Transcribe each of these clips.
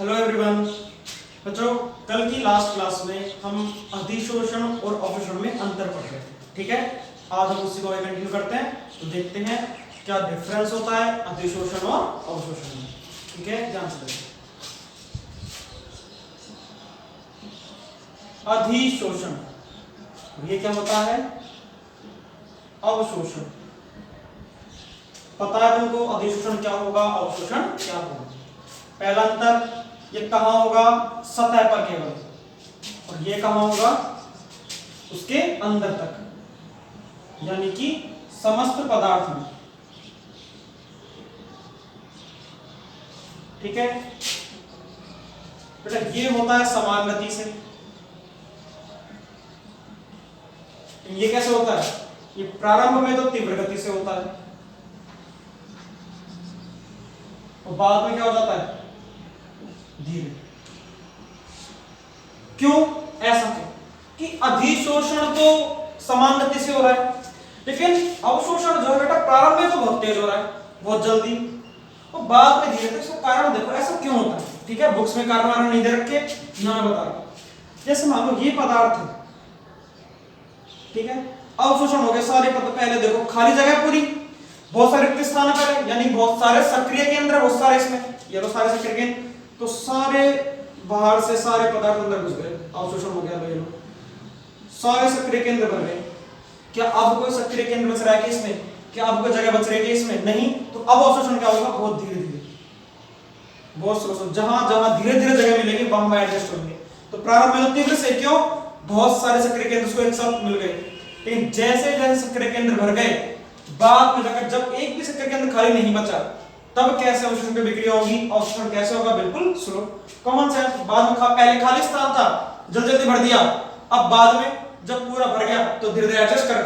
Hello everyone. बच्चों, कल की लास्ट क्लास में हम अधिशोषण और अवशोषण में अंतर पढ़ रहे थे, ठीक है। आज हम उसी को कंटिन्यू करते हैं, तो देखते हैं क्या डिफरेंस होता है अधिशोषण और अवशोषण में, ठीक है। ध्यान से देखिए। अधिशोषण ये क्या होता है, अवशोषण पता है तुमको, अधिशोषण क्या होगा, अवशोषण क्या होगा। पहला अंतर, ये कहां होगा, सतह पर केवल, और ये कहां होगा, उसके अंदर तक, यानी कि समस्त पदार्थ में, ठीक है बेटा। ये होता है समान गति से। ये कैसे होता है, ये प्रारंभ में तो तीव्र गति से होता है और बाद में क्या हो जाता है, धीरे। क्यों, ऐसा क्यों कि अधिशोषण तो समान गति से हो रहा है, लेकिन अवशोषण जो है बेटा प्रारंभ में तो बहुत तेज हो रहा है, बहुत जल्दी, और बाद में धीरे। तो इसका कारण देखो ऐसा क्यों होता है, ठीक है। बुक्स में कारण वारण नहीं दे रखे, यहां मैं बता रहा हूं। जैसे मान लो ये पदार्थ है, ठीक है, अवशोषण हो गया सारे पहले देखो खाली जगह पूरी, बहुत सारे रिक्त स्थान पर, यानी बहुत सारे सक्रिय केंद्र, बहुत सारे इसमें, ये लो सारे सक्रिय केंद्र, तो सारे बाहर से सारे पदार्थ अंदर घुस गए, अवशोषण हो गया। ये लो सारे सक्रिय केंद्र बन गए। क्या अब कोई सक्रिय केंद्र बच रहा है कि इसमें, क्या अब कोई जगह बच रही है इसमें, नहीं। तो अब अवशोषण क्या होगा, बहुत धीरे धीरे, बहुत स्लो, जहां जहां धीरे धीरे जगह मिलेगी वहां वहां एडजस्ट होंगे। तो प्रारंभ में तो तीव्र से, क्यों, बहुत सारे सक्रिय केंद्र उसको एक साथ मिल गए, लेकिन जैसे जैसे सक्रिय केंद्र भर गए, बाद में जाकर जब एक भी सक्रिय केंद्र खाली नहीं बचा, तब कैसे अवशोषण की विक्रिया होगी, अवशोषण कैसे होगा, बिल्कुल स्लो। कॉमन सेंस, बाद में पहले खाली स्थान था, जल्दी जल्दी भर दिया, अब बाद में जब पूरा भर गया तो धीरे धीरे एडजस्ट कर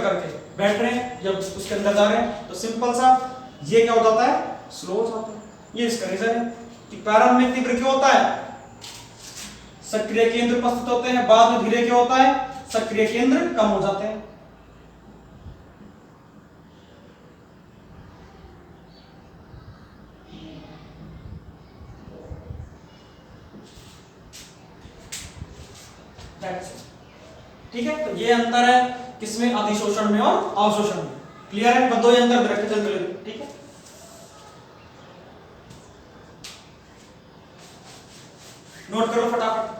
करके बैठ रहे हैं, जब उसके अंदर जा रहे हैं, तो सिंपल सा ये क्या हो जाता है, स्लो हो जाता है। ये इसका रीजन है कि प्रारंभ में तीव्र क्यों होता है, सक्रिय केंद्र उपस्थित होते हैं, बाद में धीरे क्यों होता है, सक्रिय केंद्र कम हो जाते हैं। ठीक है, तो ये अंतर है किसमें, अधिशोषण में और अवशोषण में। क्लियर है, बस दो ही अंतर रखते चलते हुए, ठीक है। नोट करो फटाफट।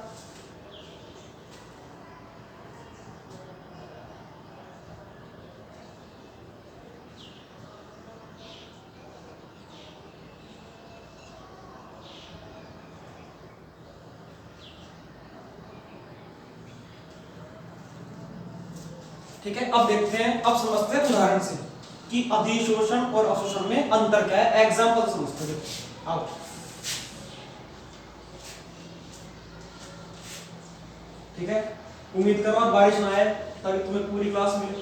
ठीक है, अब देखते हैं, अब समझते हैं उदाहरण से कि अधिशोषण और अवशोषण में अंतर क्या है। एग्जांपल समझते हैं, आओ। ठीक है, उम्मीद करो आज बारिश ना आए ताकि तुम्हें पूरी क्लास मिले।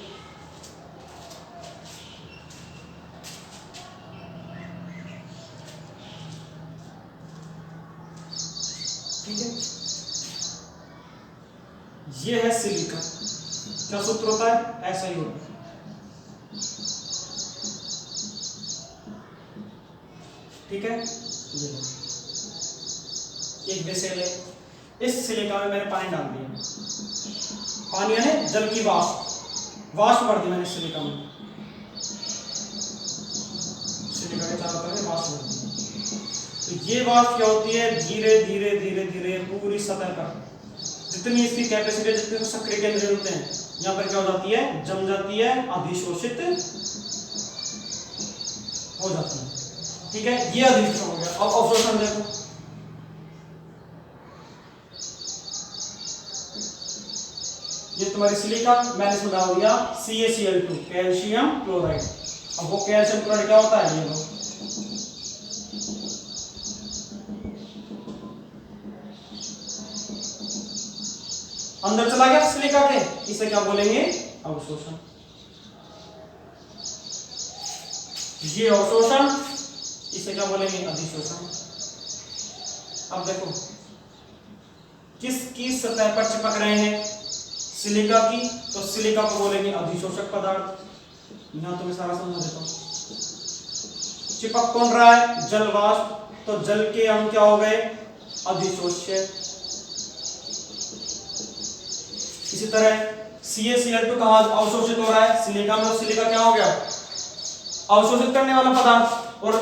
ठीक है, ये है सिलिका, क्या सूत्र होता है, ऐसा ही होता है। ठीक है, ये एक बेसेल है, इस सिलिका में मैंने पानी डाल दिया, पानी यानी जल की वाष्प भर दी मैंने सिलिका में, सिलिका के चारों तरफ वाष्प भर दी। तो ये वाष्प क्या होती है, धीरे धीरे धीरे धीरे पूरी सतह पर जितनी इसकी कैपेसिटी, जितने सक्रिय केंद्र होते हैं, यहाँ पर क्या हो जाती है, जम जाती है, अधिशोषित हो जाती है। ठीक है, ये अधिशोषण हो गया। अब अवशोषण देखो, ये तुम्हारी सिलिका, मैंने इसमें डाल दिया CaCl2, कैल्शियम क्लोराइड। अब वो कैल्शियम क्लोराइड क्या होता है, ये लो, अंदर चला गया सिलिका के, इसे क्या बोलेंगे, अवशोषण। ये अवशोषण, इसे क्या बोलेंगे, अधिशोषण। अब देखो किसकी सतह पर चिपक रहे हैं, सिलिका की, तो सिलिका को बोलेंगे अधिशोषक पदार्थ। यहां तुम्हें सारा समझा देता हूं। चिपक कौन रहा है, जल वाष्प, तो जल के अणु क्या हो गए, अधिशोष्य। इसी तरह CaCl2 कहाँ अवशोषित हो रहा है, सिलिका में, तो सिलिका क्या हो गया, अवशोषित करने वाला पदार्थ, और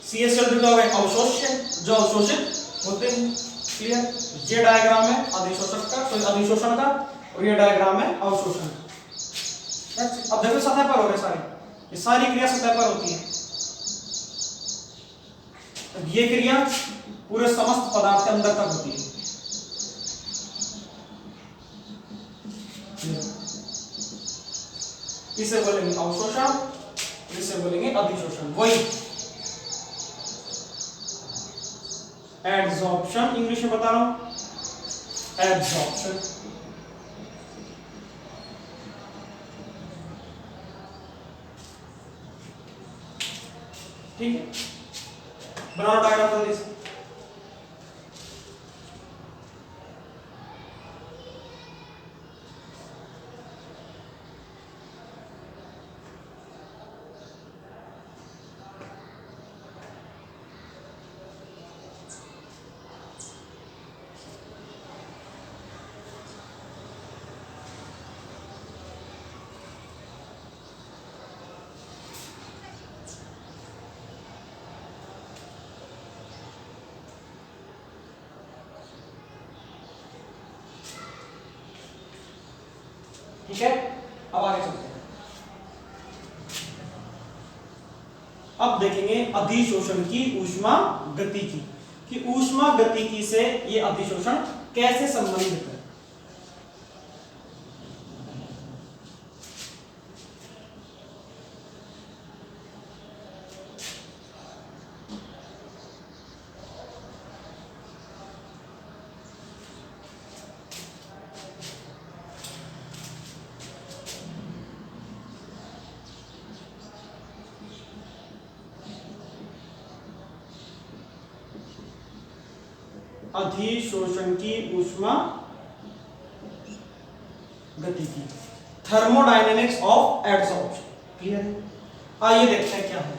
CaCl2 क्या हो गए, अवशोष्य, जो अवशोषित होते हैं। क्लियर, ये डायग्राम है अधिशोषक का, तो अधिशोषण का, और ये डायग्राम है अवशोषण का। अब देखो सतह पर हो रहे सारे, ये सारी क्रिया सतह पर होती है। ये क्रिया पूरे समस्त पदार्थ के अंदर तक होती है। इसे बोलेंगे अवशोषण, इसे बोलेंगे अधिशोषण। वही एड्सॉर्प्शन, इंग्लिश में बता रहा हूं, एड्सॉर्प्शन। ठीक है, बनाओ डायग्राम जल्दी से। ठीक है, अब आगे चलते हैं। अब देखेंगे अधिशोषण की ऊष्मा गतिकी, कि ऊष्मा गतिकी से ये अधिशोषण कैसे संबंधित है। अधिशोषण की ऊष्मा गतिकी, थर्मोडायनेमिक्स ऑफ एडसॉर्प्शन। क्लियर है, आइए देखते हैं क्या है।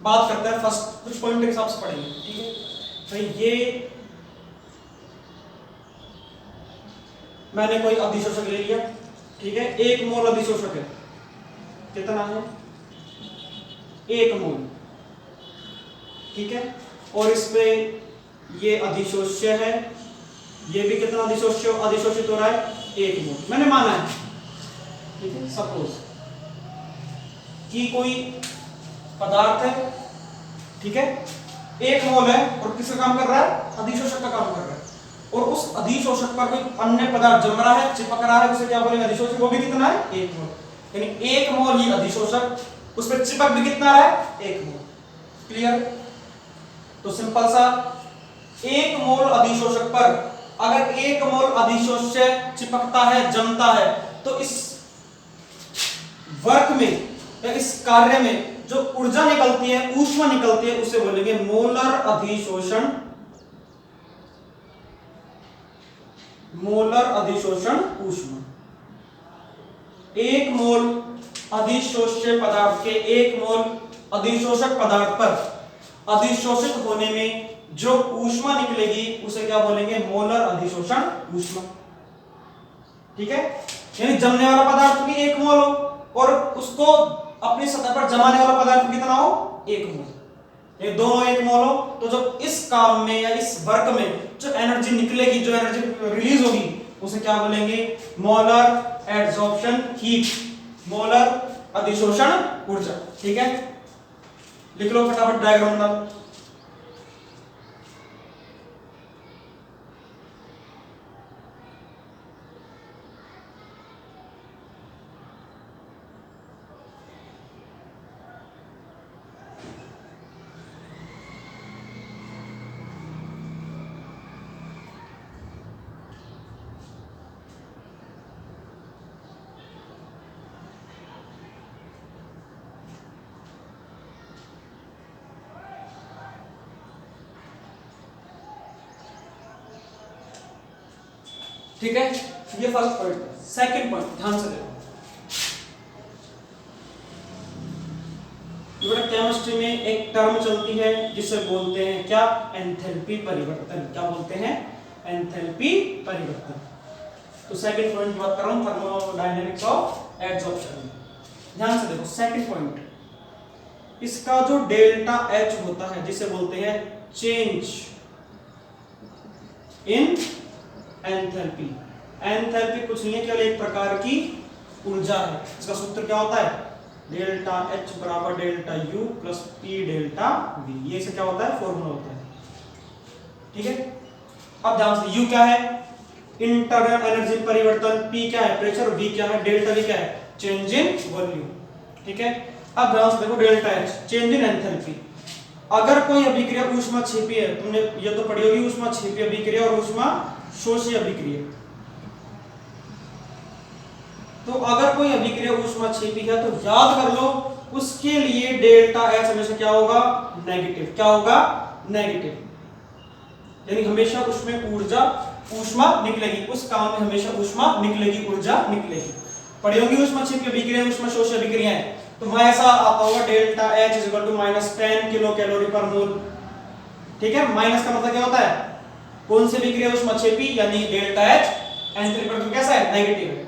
बात करते हैं फर्स्ट, कुछ पॉइंट के हिसाब से पढ़ेंगे। ठीक है भाई, ये मैंने कोई अधिशोषक ले लिया, ठीक है, 1 मोल अधिशोषक है, कितना है, 1 मोल, ठीक है, और इसमें ये अधिशोष्य है, ये भी कितना अधिशोषित हो रहा है, 1 मोल मैंने माना है। ठीक है, सपोज कि कोई पदार्थ है, ठीक है, 1 मोल है, और किसका काम कर रहा है, अधिशोषक का काम कर रहा है, और उस अधिशोषक पर कोई अन्य पदार्थ जम रहा है, चिपक रहा है, उसे क्या बोलेंगे, अधिशोषक। वो भी कितना है, 1 मोल, यानी 1 मोल ही अधिशोषक, उस पर चिपक भी कितना रहा है, 1 मोल। क्लियर, तो सिंपल सा 1 मोल अधिशोषक पर अगर 1 मोल अधिशोष्य चिपकता है, जमता है, तो इस वर्क में या इस कार्य में जो ऊर्जा निकलती है, ऊष्मा निकलती है, उसे बोलेंगे मोलर अधिशोषण, मोलर अधिशोषण ऊष्मा। 1 मोल अधिशोष्य पदार्थ के 1 मोल अधिशोषक पदार्थ पर अधिशोषित होने में जो ऊष्मा निकलेगी उसे क्या बोलेंगे, मोलर अधिशोषण ऊष्मा। ठीक है, यानी जमने वाला पदार्थ भी 1 मोल हो और उसको अपनी सतह पर जमाने वाला पदार्थ कितना हो, 1 मोल। ये दोनों 1 मोल हो, तो जब इस काम में या इस वर्क में जो एनर्जी निकलेगी, जो एनर्जी रिलीज होगी, उसे क्या बोलेंगे, मोलर एडसॉर्प्शन हीट, मोलर अधिशोषण ऊर्जा। ठीक है, लिख लो फटाफट डायग्राम बना। ठीक है, ये फर्स्ट पॉइंट है। सेकंड पॉइंट ध्यान से देखो, तो बेटा केमिस्ट्री में एक टर्म चलती है जिसे बोलते हैं क्या, एंथैल्पी परिवर्तन। क्या बोलते हैं, एंथैल्पी परिवर्तन। तो सेकंड पॉइंट की बात कर रहा हूं, थर्मोडायनेमिक्स ऑफ एडसॉर्प्शन। ध्यान से देखो सेकंड पॉइंट, इसका जो डेल्टा एच होता है जिसे बोलते हैं चेंज इन एंथैल्पी। एंथैल्पी कुछ नहीं है, केवल एक प्रकार की ऊर्जा है। इसका सूत्र क्या होता है, डेल्टा एच बराबर delta U plus P delta we. ये से क्या होता है, फॉर्मूला होता है। ठीक है, अब ध्यान से, यू क्या है, इंटरनल एनर्जी परिवर्तन, पी क्या है, प्रेशर, वी क्या है, डेल्टा वी क्या है, चेंज इन वॉल्यूम। ठीक है, अब ध्यान से देखो, delta H change in enthalpy. अगर कोई अभिक्रिया ऊष्मा क्षेपी है, तुमने ये तो पढ़ी होगी, ऊष्मा क्षेपी अभिक्रिया और ऊष्मा शोषी अभिक्रिया। तो अगर कोई अभिक्रिया ऊष्मा क्षेपी है तो याद कर लो, उसके लिए डेल्टा एच हमेशा क्या होगा, नेगेटिव। क्या होगा, नेगेटिव। यानी हमेशा उसमें ऊर्जा, ऊष्मा निकलेगी, उस काम में हमेशा ऊष्मा निकलेगी, ऊर्जा निकलेगी। पढ़ी होगी ऊष्मा क्षेपी अभिक्रिया, ऊष्मा शोषी अभिक्रियाएं। तो मैं ऐसा आता होगा delta H is equal to -10 kilocalorie per mole. ठीक है, माइनस का मतलब क्या होता है, कौन सी अभिक्रिया, ऊष्मा क्षेपी, यानी डेल्टा एच एंथैल्पी परिवर्तन कैसा है, नेगेटिव है,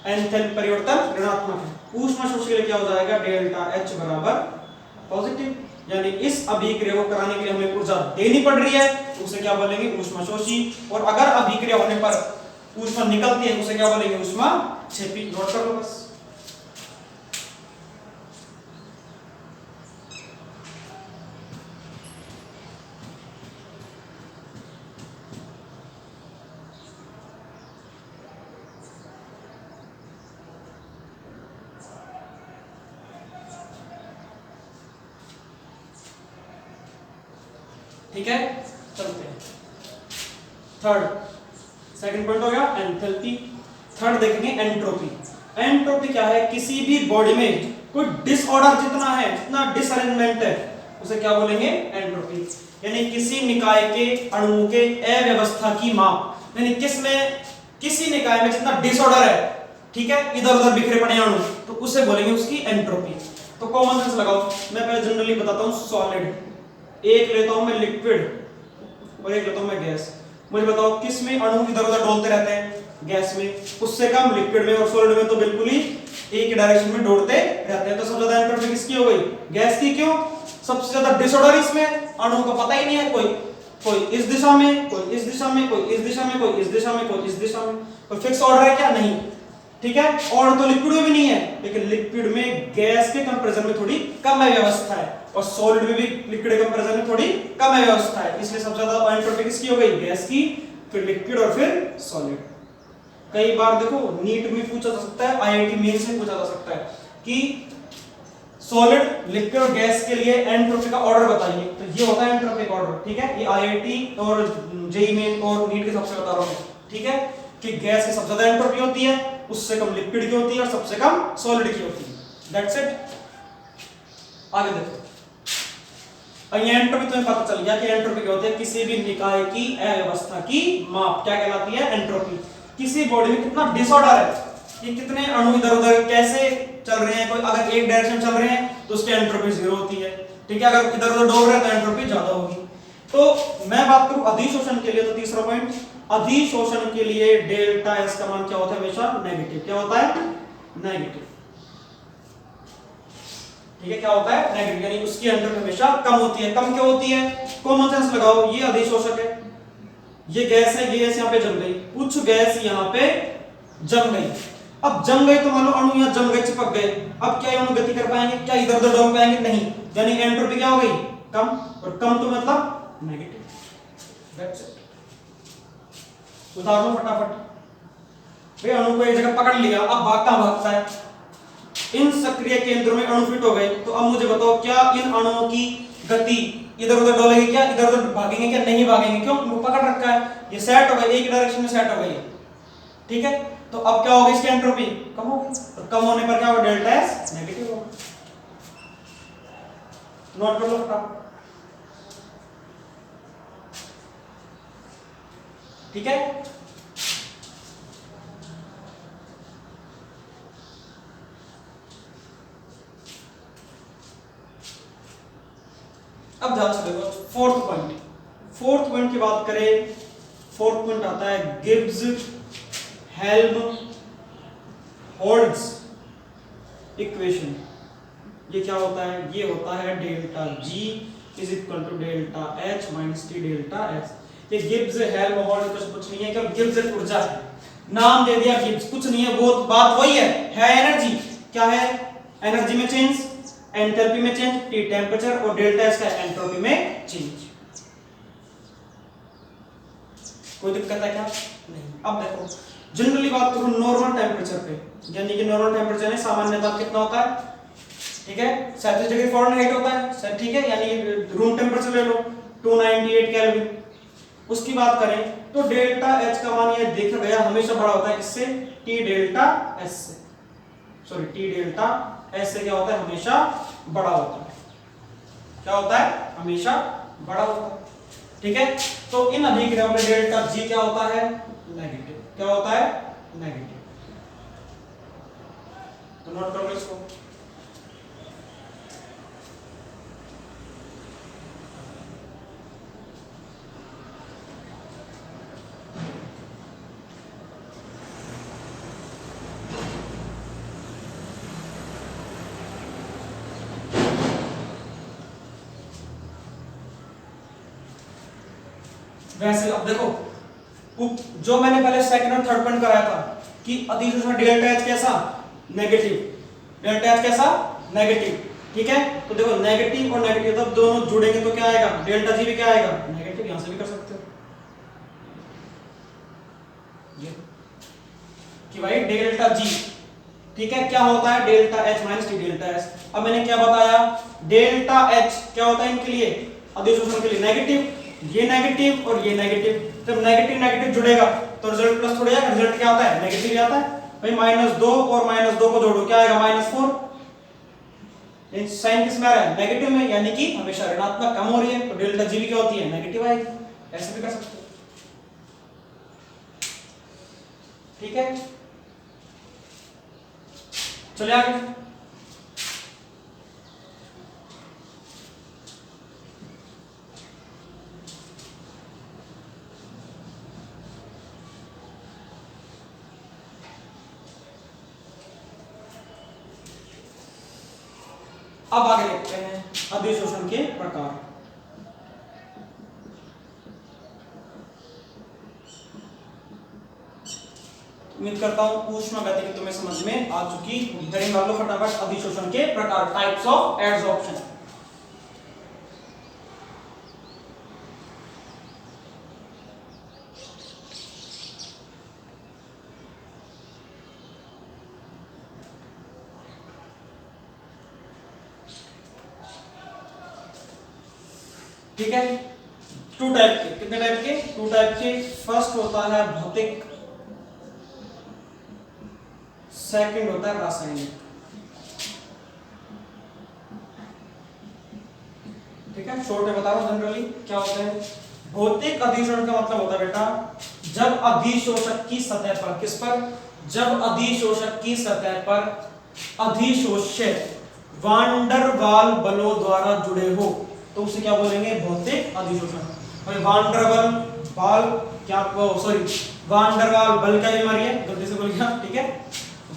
एंथैल्पी परिवर्तन ऋणात्मक है। ऊष्मा शोषी के लिए क्या हो जाएगा, डेल्टा एच बराबर पॉजिटिव। यानी इस अभिक्रिया को कराने के लिए हमें ऊर्जा देनी पड़ रही है, उसे क्या बोलेंगे, ऊष्मा शोषी। और अगर अभिक्रिया होने पर ऊष्मा निकलती है, उसे क्या बोलेंगे, ऊष्मा क्षेपी। नोट कर लो बस। ठीक है, चलते हैं थर्ड। सेकंड पॉइंट हो गया एंथैल्पी। थर्ड देखेंगे एंट्रोपी। एंट्रोपी क्या है, किसी भी बॉडी में कोई डिसऑर्डर जितना है, जितना डिसअरेंजमेंट है, उसे क्या बोलेंगे, एंट्रोपी। यानी किसी निकाय के अणुओं के अव्यवस्था की माप। यानी किसमें, किसी निकाय में जितना डिसऑर्डर है, ठीक है, इधर उधर बिखरे पड़े अणु, तो उसे बोलेंगे उसकी एंट्रोपी। तो कॉमन सेंस लगाओ, मैं पहले जनरली बताता हूं, सॉलिड एक लेता हूं मैं, लिक्विड और एक लेता हूं मैं गैस। मुझे बताओ किस में अणु इधर उधर डोलते रहते हैं, गैस में। उससे कम लिक्विड में, और सॉलिड में तो बिल्कुल ही एक ही डायरेक्शन में दौड़ते रहते हैं। तो सबसे ज्यादा एंट्रोपी किसकी हो गई, गैस की। क्यों, सबसे ज्यादा डिसऑर्डर इसमें, अणु का पता ही नहीं है, कोई इस दिशा में, कोई इस दिशा में, कोई इस दिशा में, कोई इस दिशा में, कोई इस दिशा में। कोई फिक्स ऑर्डर है क्या, नहीं। ठीक है, और तो लिक्विड में भी नहीं है, लेकिन लिक्विड में गैस के कंपैरिजन में थोड़ी कम है व्यवस्था है, और सॉलिड में भी लिक्विड के कंपैरिजन में थोड़ी कम है व्यवस्था है। इसलिए सबसे ज्यादा एंट्रोपी किसकी हो गई, गैस की, फिर लिक्विड और फिर सॉलिड। कई बार देखो नीट में पूछा जा सकता है, आईआईटी मेंस में पूछा जा सकता है कि सॉलिड, लिक्विड और गैस के लिए एंट्रोपी का ऑर्डर बताइए। तो ये होता है एंट्रोपी का ऑर्डर। ठीक है, ये आईआईटी और जेईई मेन और नीट के हिसाब से बता रहा हूं। ठीक है, कि गैस की सबसे ज्यादा एंट्रोपी होती है, उससे कम लिक्विड की होती है, और सबसे कम सॉलिड की होती है। That's it. आगे देखो, और ये एंट्रोपी तुम्हें पता चल गया कि एंट्रोपी क्या होती है, किसी भी निकाय की अव्यवस्था की माप। क्या कहलाती है, एंट्रोपी। किसी बॉडी में कितना डिसऑर्डर है, ये कितने अणु इधर उधर कैसे चल रहे हैं, कोई अगर एक डायरेक्शन चल रहे हैं तो उसकी एंट्रोपी 0 होती है। ठीक है, अगर इधर उधर डोल रहे हैं तो एंट्रोपी ज्यादा होगी। तो मैं बात करूं अधिशोषण के लिए, तो तीसरा पॉइंट, अधिशोषण के लिए डेल्टा एस का मान क्या होता है, हमेशा नेगेटिव। क्या होता है, नेगेटिव। ठीक है, क्या होता है, नेगेटिव। यानी उसकी एंट्रोपी हमेशा कम होती है। कम क्यों होती है, कॉमन सेंस लगाओ, ये अधिशोषक है, ये गैस है, ये गैस यहां पे जम गई, कुछ गैस यहां पे जम गई। अब जम गई तो मान लो अणु यहां जम गए, चिपक गए। अब क्या अणु गति कर पाएंगे, क्या इधर उधर डोल पाएंगे, नहीं। यानी एंट्रोपी क्या हो गई, कम। और कम तो मतलब नेगेटिव। That's it. उदाहरण फटाफट। भाई अणु को एक जगह पकड़ लिया, अब भागता है, इन सक्रिय केंद्रों में अणु फिट हो गए। तो अब मुझे बताओ, क्या इन अणुओं की गति इधर उधर डोलेगी क्या, इधर उधर भागेंगे क्या, नहीं भागेंगे। क्यों, वो पकड़ रखा है, ये सेट हो गए, एक डायरेक्शन में सेट हो गई। ठीक है, तो अब क्या होगी, इसकी एंट्रोपी कम होगी, और कम होने पर क्या होगा, डेल्टा एस नेगेटिव होगा। नोट कर लो फटाफट। ठीक है, अब ध्यान से देखो फोर्थ पॉइंट की बात करें, फोर्थ पॉइंट आता है गिब्स हेल्महोल्ट्ज इक्वेशन। ये क्या होता है? ये होता है delta G is equal to delta H minus T delta S। ये गिब्स हेल्महोल्ट्ज कुछ नहीं है, क्या गिब्स एक ऊर्जा है, नाम दे दिया गिब्स, कुछ नहीं है, वो बात वही है एनर्जी। क्या है? एनर्जी में चेंज, एंथैल्पी में चेंज, T टेंपरेचर, और डेल्टा S का एंट्रोपी में चेंज। कोई दिक्कत है क्या? नहीं। अब देखो जनरली बात करूं नॉर्मल टेंपरेचर पे, यानी कि नॉर्मल टेंपरेचर में सामान्य ताप कितना होता है? ठीक है 37 डिग्री फ़ारेनहाइट होता है सर, ठीक है, यानी रूम टेंपरेचर ले लो 298 केल्विन। उसकी बात करें तो डेल्टा H का मान ये देखा गया हमेशा बड़ा होता है किससे? T डेल्टा S से, सॉरी T डेल्टा S से क्या होता है? हमेशा बड़ा होता है। क्या होता है? हमेशा बड़ा होता है। ठीक है, तो इन अभिक्रियाओं में डेल्टा G क्या होता है? नेगेटिव। क्या होता है? नेगेटिव। तो नोट करो इसको। वैसे अब देखो जो मैंने पहले सेकंड और थर्ड पॉइंट कराया था कि अधिशोषण डेल्टा H कैसा? नेगेटिव। डेल्टा H कैसा? नेगेटिव। ठीक है, तो देखो नेगेटिव और नेगेटिव तब दोनों जुड़ेंगे तो क्या आएगा? डेल्टा G भी क्या आएगा? नेगेटिव। यहां से भी कर सकते हो ये कि भाई डेल्टा G, ठीक है, क्या होता है? Delta H minus T delta S। अब मैंने क्या बताया? डेल्टा H क्या होता है इनके लिए? अधिशोषण के लिए नेगेटिव, ये नेगेटिव और ये नेगेटिव, जब नेगेटिव नेगेटिव जुड़ेगा तो रिजल्ट प्लस थोड़ा आएगा, रिजल्ट क्या आता है? नेगेटिव ही आता है। भाई -2 और -2 को जोड़ो क्या आएगा? -4। इन साइन किस में आ रहा है? नेगेटिव में, यानी कि हमेशा ऋणात्मक कम हो रही है, तो डेल्टा G भी क्या होती है? नेगेटिव आएगी। ऐसे भी कर सकते हो। ठीक है, चलिए आगे। अब आगे देखते हैं अधिशोषण के प्रकार। उम्मीद करता हूं ऊष्मागतिकी तुम्हें समझ में आ चुकी होगी। हेडिंग डाल लो फटाफट, अधिशोषण के प्रकार, टाइप्स ऑफ एडसॉर्प्शन। ठीक है, टू टाइप के, कितने टाइप के? टू टाइप के। फर्स्ट होता है भौतिक, सेकंड होता है रासायनिक। ठीक है, शॉर्ट में बता रहा हूं जनरली क्या होता है। भौतिक अधिशोषण का मतलब होता है बेटा जब अधिशोषक की सतह पर, किस पर? जब अधिशोषक की सतह पर अधिशोष्य वांडर वाल बलों द्वारा जुड़े हो तो उसे क्या बोलेंगे? भौतिक अधिशोषण। भाई वांडर वाल क्या, सॉरी वांडर वाल बल क्या बीमारी है? गलती से बोल गया। ठीक है,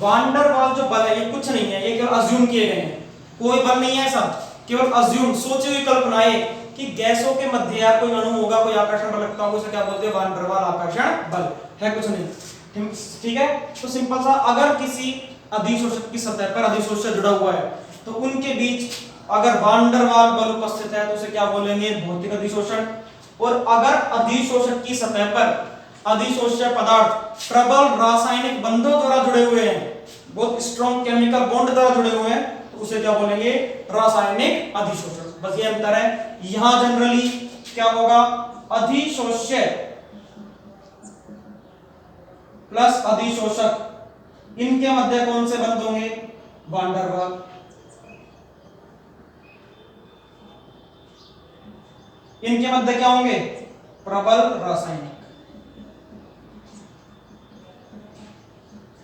वांडर वाल जो बल है ये कुछ नहीं है, ये केवल अज्यूम किए गए हैं, कोई बल नहीं है, सब केवल अज्यूम, सोची हुई कल्पनाएं कि गैसों के मध्य यार कोई अणु होगा, कोई आकर्षण बल लगता होगा, उसे क्या बोलते हैं? वान डर वाल आकर्षण बल, है कुछ नहीं। ठीक है, तो सिंपल सा, अगर किसी अधिशोषक की सतह पर अधिशोषक जुड़ा हुआ है तो उनके बीच अगर वान डर वाल बल उपस्थित है तो उसे क्या बोलेंगे? भौतिक अधिशोषण। और अगर अधिशोषक की सतह पर अधिशोष्य पदार्थ प्रबल रासायनिक बंधों द्वारा जुड़े हुए हैं, बहुत स्ट्रॉन्ग केमिकल बॉन्ड द्वारा जुड़े हुए हैं, तो उसे क्या बोलेंगे? रासायनिक अधिशोषण। बस ये अंतर है। यहां जनरली क्या होगा? अधिशोष्य प्लस अधिशोषक, इनके मध्य कौन से बंध होंगे? वान डर वाल। इनके मध्य क्या होंगे? प्रबल रासायनिक।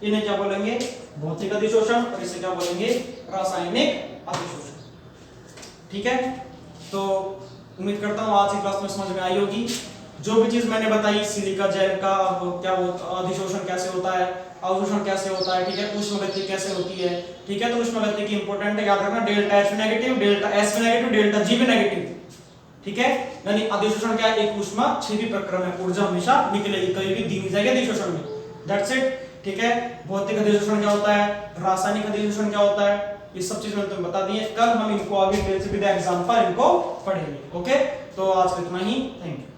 इन्हें क्या बोलेंगे? भौतिक अधिशोषण। और इसे क्या बोलेंगे? रासायनिक अधिशोषण। ठीक है, तो उम्मीद करता हूँ आज की क्लास में समझ में आई होगी। जो भी चीज मैंने बताई, सिलिका जेल का क्या वो अधिशोषण कैसे होता है, अवशोषण कैसे होता है, ठीक है, ऊष्मगति कैसे होती है, ठीक है। तो ऊष्मगति की इंपॉर्टेंट है, याद रखना, डेल्टा एच भी नेगेटिव, डेल्टा एस भी नेगेटिव, डेल्टा जी भी नेगेटिव, ठीक है। यानी अधिशोषण क्या है, एक ऊष्मा छेदी प्रक्रिया में ऊर्जा हमेशा निकलेगी, कहीं भी दी नहीं जाएगी अधिशोषण में, दैट्स इट, ठीक है। भौतिक अधिशोषण क्या होता है, रासायनिक अधिशोषण क्या होता है, ये सब चीज मैंने तुम्हें बता दी है। कल हम इनको आगे विद एग्जांपल इनको पढ़ेंगे। ओके, तो आज का इतना ही, थैंक यू।